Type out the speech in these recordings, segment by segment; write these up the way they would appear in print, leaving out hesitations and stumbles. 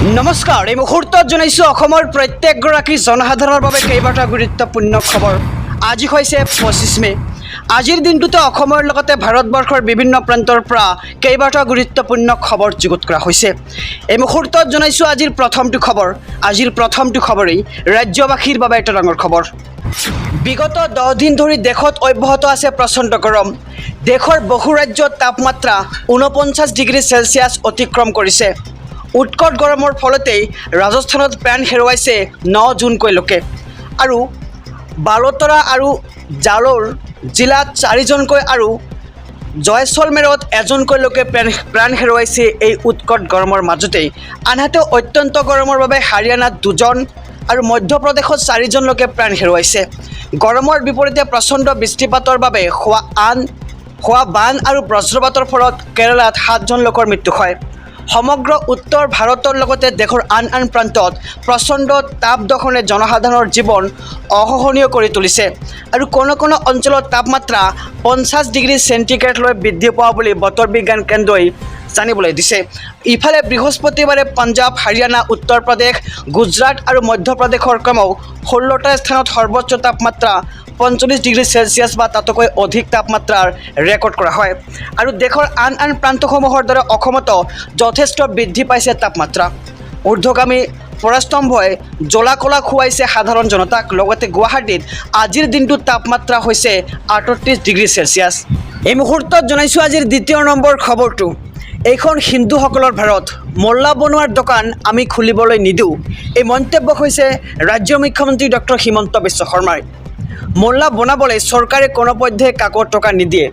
নমস্কাৰ এই মুহূৰ্তত জনাইছো অসমৰ প্ৰত্যেকগৰাকী জনসাধাৰণৰ বাবে কেইবাটা গুৰুত্বপূৰ্ণ খবৰ। আজি হৈছে 25 মে। আজিৰ দিনটোতে অসমৰ লগতে ভাৰতবৰ্ষৰ বিভিন্ন প্ৰান্তৰ পৰা কেইবাটা গুৰুত্বপূৰ্ণ খবৰ যুগুত কৰা হৈছে। এই মুহূৰ্তত জনাইছো আজিৰ প্ৰথমটো খবৰেই ৰাজ্যবাসীৰ বাবে এটা ডাঙৰ খবৰ। বিগত 10 দিন ধৰি দেশত অব্যাহত আছে প্ৰচণ্ড গৰম। দেশৰ বহু ৰাজ্যত তাপমাত্ৰা 49 ডিগ্ৰী চেলছিয়াছ অতিক্ৰম কৰিছে। উৎকট গৰমৰ ফলতেই ৰাজস্থানত প্ৰাণ হেৰুৱাইছে 9 জুনকৈ লোকে আৰু বালোতৰা আৰু জালোৰ জিলাত 4জনকৈ আৰু জয়ছলমেৰত এজনকৈ লোকে প্ৰাণ হেৰুৱাইছে এই উৎকট গৰমৰ মাজতেই। আনহাতে অত্যন্ত গৰমৰ বাবে হাৰিয়ানাত 2জন আৰু মধ্যপ্ৰদেশত 4জন লোকে প্ৰাণ হেৰুৱাইছে। গৰমৰ বিপৰীতে প্ৰচণ্ড বৃষ্টিপাতৰ বাবে হোৱা বান আৰু বজ্ৰপাতৰ ফলত কেৰালাত 7জন লোকৰ মৃত্যু হয়। সমগ্ৰ উত্তৰ ভাৰতৰ লগতে দেশৰ আন প্ৰান্তত প্ৰচণ্ড তাপদখনে জনসাধাৰণৰ জীৱন অসহনীয় কৰি তুলিছে আৰু কোনো অঞ্চলত তাপমাত্ৰা 50 ডিগ্ৰী চেণ্টিগ্ৰেডলৈ বৃদ্ধি পোৱা বুলি বতৰ বিজ্ঞান কেন্দ্ৰই জানিবলৈ দিছে। ইফালে বৃহস্পতিবাৰে পঞ্জাৱ, হাৰিয়ানা, উত্তৰ প্ৰদেশ, গুজৰাট আৰু মধ্যপ্ৰদেশৰ ক্ৰমেও 16টা স্থানত সৰ্বোচ্চ তাপমাত্ৰা 45 ডিগ্ৰী চেলছিয়াছ বা তাতকৈ অধিক তাপমাত্ৰাৰ ৰেকৰ্ড কৰা হয় আৰু দেশৰ আন প্ৰান্তসমূহৰ দৰে অসমতো যথেষ্ট বৃদ্ধি পাইছে তাপমাত্ৰা। ঊৰ্ধ্বগামী পৰাস্তম্ভই জ্বলা-কলা খুৱাইছে সাধাৰণ জনতাক। লগতে গুৱাহাটীত আজিৰ দিনটোত তাপমাত্ৰা হৈছে 38 ডিগ্ৰী চেলছিয়াছ। এই মুহূৰ্তত জনাইছোঁ আজিৰ 2 নম্বৰ খবৰটো। এইখন হিন্দুসকলৰ ভাৰত, মল্লা বনোৱাৰ দোকান আমি খুলিবলৈ নিদিওঁ। এই মন্তব্য হৈছে ৰাজ্যৰ মুখ্যমন্ত্ৰী ডক্টৰ হিমন্ত বিশ্ব শৰ্মাৰ। মল্লা বনাবলৈ চৰকাৰে কোনোপধ্যে কাকো টকা নিদিয়ে।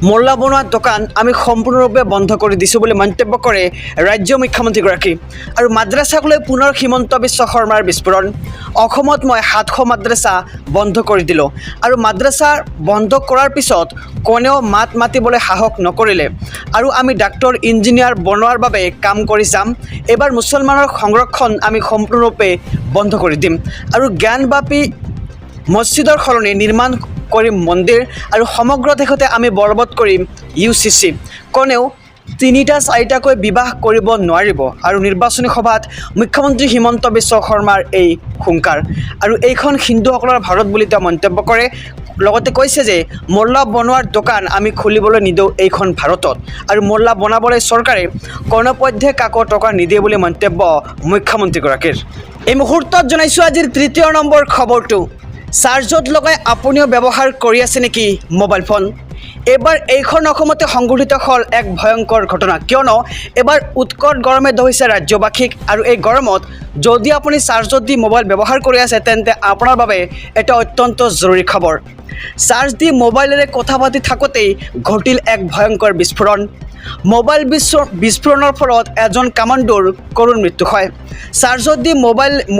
মল্লা বনোৱাৰ দোকান আমি সম্পূৰ্ণৰূপে বন্ধ কৰি দিছোঁ বুলি মন্তব্য কৰে ৰাজ্যৰ মুখ্যমন্ত্ৰীগৰাকী। আৰু মাদ্ৰাছাক লৈ পুনৰ হিমন্ত বিশ্ব শৰ্মাৰ বিস্ফোৰণ। অসমত মই 700 মাদ্ৰাছা বন্ধ কৰি দিলোঁ আৰু মাদ্ৰাছা বন্ধ কৰাৰ পিছত কোনেও মাত মাতিবলৈ সাহস নকৰিলে আৰু আমি ডাক্তৰ ইঞ্জিনিয়াৰ বনোৱাৰ বাবে কাম কৰি যাম। এইবাৰ মুছলমানৰ সংৰক্ষণ আমি সম্পূৰ্ণৰূপে বন্ধ কৰি দিম আৰু জ্ঞানব্যাপী মছজিদৰ সলনি নিৰ্মাণ কৰিম মন্দিৰ আৰু সমগ্ৰ দেশতে আমি বলবৎ কৰিম UCC। কোনেও 3টা-4টাকৈ বিবাহ কৰিব নোৱাৰিব আৰু নিৰ্বাচনী সভাত মুখ্যমন্ত্ৰী হিমন্ত বিশ্ব শৰ্মাৰ এই হুংকাৰ আৰু এইখন হিন্দুসকলৰ ভাৰত বুলি তেওঁ মন্তব্য কৰে। লগতে কৈছে যে মল্লা বনোৱাৰ দোকান আমি খুলিবলৈ নিদিওঁ এইখন ভাৰতত আৰু মল্লা বনাবলৈ চৰকাৰে কোনোপধ্যে কাকো টকা নিদিয়ে বুলি মন্তব্য মুখ্যমন্ত্ৰীগৰাকীৰ। এই মুহূৰ্তত জনাইছোঁ আজিৰ 3 নম্বৰ খবৰটো। চাৰ্জত লগাই আপুনিও ব্যৱহাৰ কৰি আছে নেকি মোবাইল ফোন? এইবাৰ এইখন অসমতে সংঘটিত হ'ল এক ভয়ংকৰ ঘটনা, কিয়নো এইবাৰ উৎকট গৰমে দহিছে ৰাজ্যবাসীক আৰু এই গৰমত যদি আপুনি চাৰ্জত দি মোবাইল ব্যৱহাৰ কৰি আছে তেন্তে আপোনাৰ বাবে এটা অত্যন্ত জৰুৰী খবৰ। চাৰ্জ দি মোবাইলেৰে কথা পাতি থাকোঁতেই ঘটিল এক ভয়ংকৰ বিস্ফোৰণ। মোবাইল বিস্ফোৰণৰ ফলত এজন কামাণ্ডোৰ কৰুণ মৃত্যু হয়। চাৰ্জত দি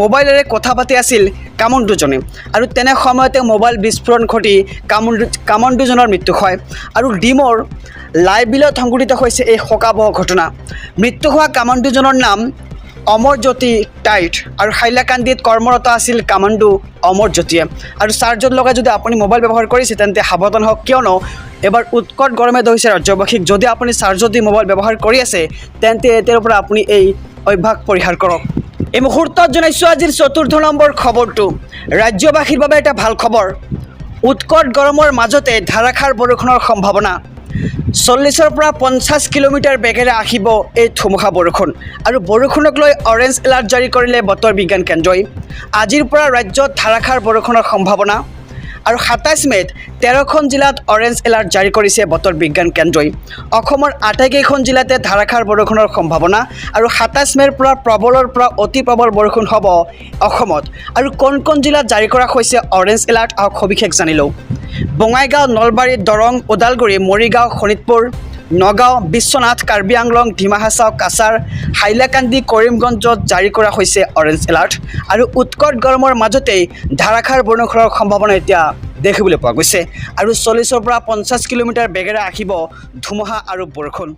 মোবাইলেৰে কথা পাতি আছিল কামাণ্ডোজনে আৰু তেনে সময়তে মোবাইল বিস্ফোৰণ ঘটি কামাণ্ডোজনৰ মৃত্যু হয় আৰু ডিমৰ লাইবিলত সংঘটিত হৈছে এই শোকাবহ ঘটনা। মৃত্যু হোৱা কামাণ্ডোজনৰ নাম অমৰজ্যোতি টাইট আৰু হাইলাকান্দিত কৰ্মৰত আছিল কামাণ্ডো অমৰজ্যোতিয়ে। আৰু চাৰ্জত লগাই যদি আপুনি মোবাইল ব্যৱহাৰ কৰিছে তেন্তে সাৱধান হওক, কিয়নো এবাৰ উৎকট গৰমে ধৰিছে ৰাজ্যবাসীক। যদি আপুনি চাৰ্জত দি মোবাইল ব্যৱহাৰ কৰি আছে তেন্তে এতিয়াৰ পৰা আপুনি এই অভ্যাস পৰিহাৰ কৰক। এই মুহূৰ্তত জনাইছোঁ আজিৰ 4 নম্বৰ খবৰটো। ৰাজ্যবাসীৰ বাবে এটা ভাল খবৰ। উৎকট গৰমৰ মাজতে ধাৰাসাৰ বৰষুণৰ সম্ভাৱনা। 40ৰ পৰা 50 কিলোমিটাৰ বেগেৰে আহিব এই ধুমুহা বৰষুণ আৰু বৰষুণক লৈ অৰেঞ্জ এলাৰ্ট জাৰি কৰিলে বতৰ বিজ্ঞান কেন্দ্ৰই। আজিৰ পৰা ৰাজ্যত ধাৰাসাৰ বৰষুণৰ সম্ভাৱনা আৰু 27 মে'ত 13খন জিলাত অৰেঞ্জ এলাৰ্ট জাৰি কৰিছে বতৰ বিজ্ঞান কেন্দ্ৰই। অসমৰ আটাইকেইখন জিলাতে ধাৰাসাৰ বৰষুণৰ সম্ভাৱনা আৰু 27 মে'ৰ পৰা প্ৰবলৰ পৰা অতি প্ৰবল বৰষুণ হ'ব অসমত। আৰু কোন জিলাত জাৰি কৰা হৈছে অৰেঞ্জ এলাৰ্ট আৰু সবিশেষ জানি লওঁ। বঙাইগাঁও, নলবাৰী, দৰং, ওদালগুৰি, মৰিগাঁও, শোণিতপুৰ, নগাঁও, বিশ্বনাথ, কাৰ্বি আংলং, ডিমা হাছাও, কাছাৰ, হাইলাকান্দি, কৰিমগঞ্জত জাৰি কৰা হৈছে অৰেঞ্জ এলাৰ্ট আৰু উৎকট গৰমৰ মাজতেই ধাৰাসাৰ বৰষুণৰ সম্ভাৱনা এতিয়া দেখিবলৈ পোৱা গৈছে আৰু 40ৰ পৰা 50 কিলোমিটাৰ বেগেৰে আহিব ধুমুহা আৰু বৰষুণ।